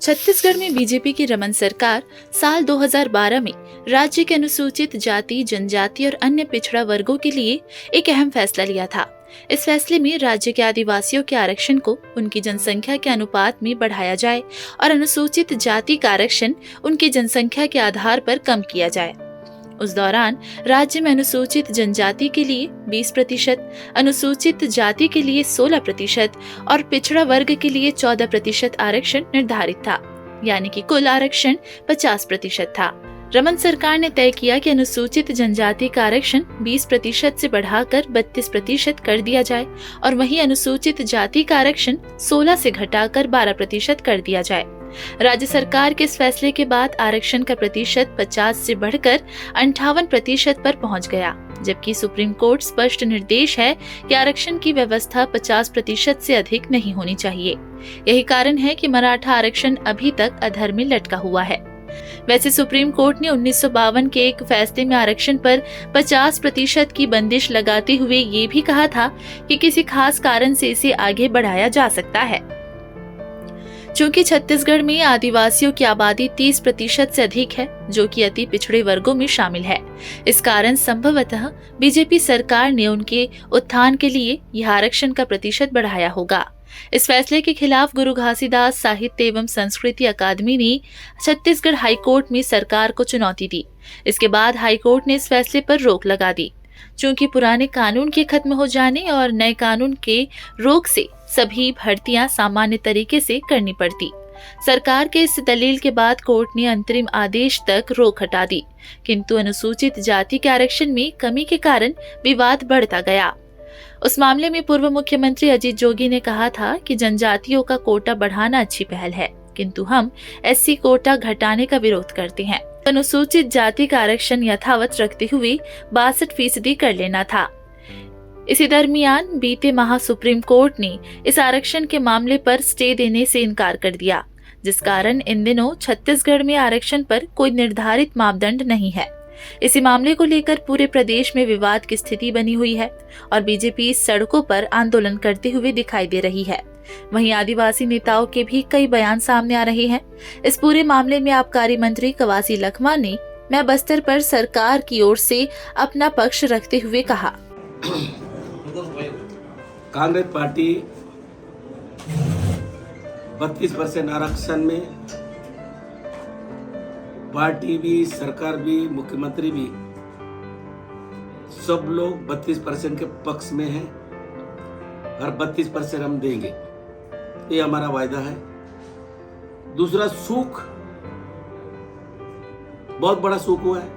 छत्तीसगढ़ में बीजेपी की रमन सरकार साल 2012 में राज्य के अनुसूचित जाति, जनजाति और अन्य पिछड़ा वर्गों के लिए एक अहम फैसला लिया था। इस फैसले में राज्य के आदिवासियों के आरक्षण को उनकी जनसंख्या के अनुपात में बढ़ाया जाए और अनुसूचित जाति का आरक्षण उनकी जनसंख्या के आधार पर कम किया जाए। उस दौरान राज्य में अनुसूचित जनजाति के लिए 20%, अनुसूचित जाति के लिए 16% और पिछड़ा वर्ग के लिए 14% आरक्षण निर्धारित था, यानी कि कुल आरक्षण 50% था। रमन सरकार ने तय किया कि अनुसूचित जनजाति का आरक्षण 20% से बढ़ाकर 32% कर दिया जाए और वहीं अनुसूचित जाति का आरक्षण 16 से घटाकर 12% कर दिया जाए। राज्य सरकार के इस फैसले के बाद आरक्षण का प्रतिशत 50 से बढ़कर 58% पर पहुंच गया, जबकि सुप्रीम कोर्ट स्पष्ट निर्देश है कि आरक्षण की व्यवस्था 50% से अधिक नहीं होनी चाहिए। यही कारण है कि मराठा आरक्षण अभी तक अधर में लटका हुआ है। वैसे सुप्रीम कोर्ट ने 1952 के एक फैसले में आरक्षण पर 50% की बंदिश लगाते हुए ये भी कहा था कि किसी खास कारण से इसे आगे बढ़ाया जा सकता है। चूंकि छत्तीसगढ़ में आदिवासियों की आबादी 30% से अधिक है, जो कि अति पिछड़े वर्गों में शामिल है, इस कारण संभवतः बीजेपी सरकार ने उनके उत्थान के लिए यह आरक्षण का प्रतिशत बढ़ाया होगा। इस फैसले के खिलाफ गुरु घासीदास साहित्य एवं संस्कृति अकादमी ने छत्तीसगढ़ हाईकोर्ट में सरकार को चुनौती दी। इसके बाद हाईकोर्ट ने इस फैसले पर रोक लगा दी। चूंकि पुराने कानून के खत्म हो जाने और नए कानून के रोक से सभी भर्तियां सामान्य तरीके से करनी पड़ती। सरकार के इस दलील के बाद कोर्ट ने अंतरिम आदेश तक रोक हटा दी, किंतु अनुसूचित जाति के आरक्षण में कमी के कारण विवाद बढ़ता गया। उस मामले में पूर्व मुख्यमंत्री अजीत जोगी ने कहा था कि जनजातियों का कोटा बढ़ाना अच्छी पहल है, किंतु हम एससी कोटा घटाने का विरोध करते हैं। अनुसूचित जाति का आरक्षण यथावत रखते हुए 62% कर लेना था। इसी दरमियान बीते माह सुप्रीम कोर्ट ने इस आरक्षण के मामले पर स्टे देने से इनकार कर दिया, जिस कारण इन दिनों छत्तीसगढ़ में आरक्षण पर कोई निर्धारित मापदंड नहीं है। इसी मामले को लेकर पूरे प्रदेश में विवाद की स्थिति बनी हुई है और बीजेपी सड़कों पर आंदोलन करते हुए दिखाई दे रही है। वहीं आदिवासी नेताओं के भी कई बयान सामने आ रहे हैं। इस पूरे मामले में आबकारी मंत्री कवासी लखमा ने मैं बस्तर पर सरकार की ओर से अपना पक्ष रखते हुए कहा, कांग्रेस पार्टी 32% आरक्षण में पार्टी भी, सरकार भी, मुख्यमंत्री भी सब लोग 32% के पक्ष में हैं और 32% हम देंगे, ये हमारा वायदा है। दूसरा सुख, बहुत बड़ा सुख हुआ है।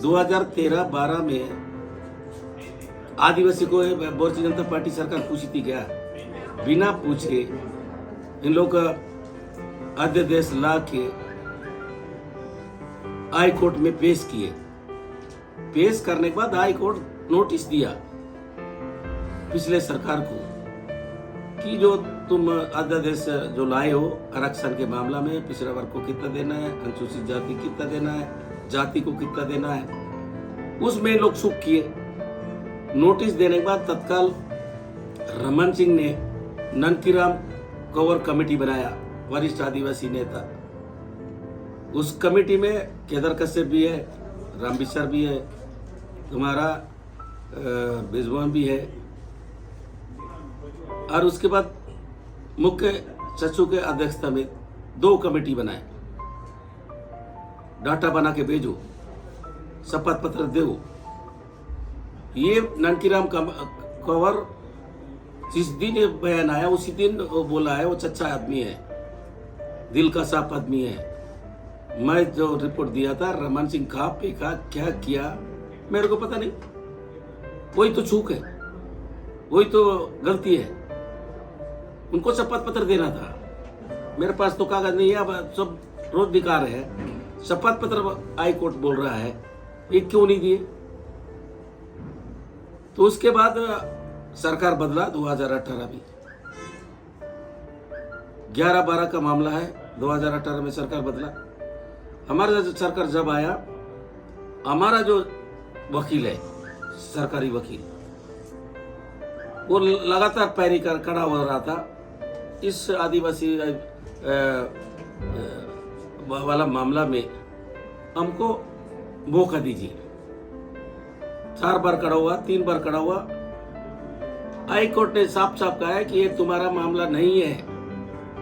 2013-12 में आदिवासी को भारतीय जनता पार्टी सरकार पूछी थी क्या? बिना पूछे इन लोग अध्यादेश ला के हाई कोर्ट में पेश किए। पेश करने के बाद हाई कोर्ट नोटिस दिया पिछले सरकार को कि जो तुम अध्यादेश जो लाए हो आरक्षण के मामला में, पिछड़ा वर्ग को कितना देना है, अनुसूचित जाति कितना देना है, जाति को कितना देना है, उसमें लोग सुख किए। नोटिस देने के बाद तत्काल रमन सिंह ने ननकीराम कोवर कमेटी बनाया, वरिष्ठ आदिवासी नेता। उस कमेटी में केदार कश्यप भी है, रामविचार भी है, तुम्हारा बिजवान भी है, और उसके बाद मुख्य सचिव के अध्यक्षता में 2 कमेटी बनाए। डाटा बना के भेजो, शपथ पत्र दो। ये ननकीराम कंवर जिस दिन ये बयान आया उसी दिन वो बोला है वो सच्चा आदमी है, दिल का साफ आदमी है। मैं जो रिपोर्ट दिया था रमन सिंह कहा फेंका क्या किया मेरे को पता नहीं, वही तो चूक है, वही तो गलती है। उनको शपथ पत्र देना था, मेरे पास तो कागज नहीं है, अब सब रोज दिखा रहे हैं। शपथ पत्र हाई कोर्ट बोल रहा है, ये क्यों नहीं दिए? तो उसके बाद सरकार बदला 2018 में 11-12 का मामला है। 2018 में सरकार बदला। हमारा सरकार जब आया, हमारा जो वकील है, सरकारी वकील, वो लगातार पैरी कर खड़ा हो रहा था इस आदिवासी वाला मामला में हमको मौका दीजिए। 4 बार खड़ा हुआ, 3 बार खड़ा हुआ। हाई कोर्ट ने साफ साफ कहा है कि ये तुम्हारा मामला नहीं है।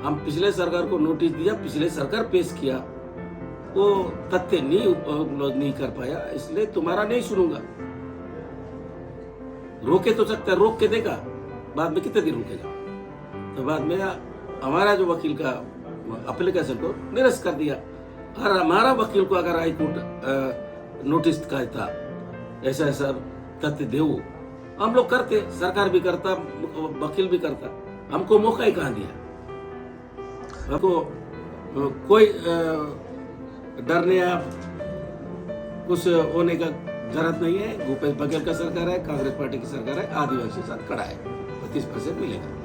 हम पिछले सरकार को नोटिस दिया, पिछले सरकार पेश किया, वो तथ्य नहीं कर पाया, इसलिए तुम्हारा नहीं सुनूंगा। रोके तो सकता है, रोक के देगा, बाद में कितने दिन रुकेगा। तो बाद में हमारा जो वकील का एप्लीकेशन को निरस्त कर दिया। और हमारा वकील को अगर हाई कोर्ट नोटिस कहता ऐसा ऐसा तथ्य दो, हम लोग करते, सरकार भी करता, वकील भी करता, हमको मौका ही कहाँ दिया। हमको कोई डरने या कुछ होने का जरूरत नहीं है। भूपेश बघेल का सरकार है, कांग्रेस पार्टी की सरकार है, आदिवासी साथ खड़ा है, 25% मिलेगा।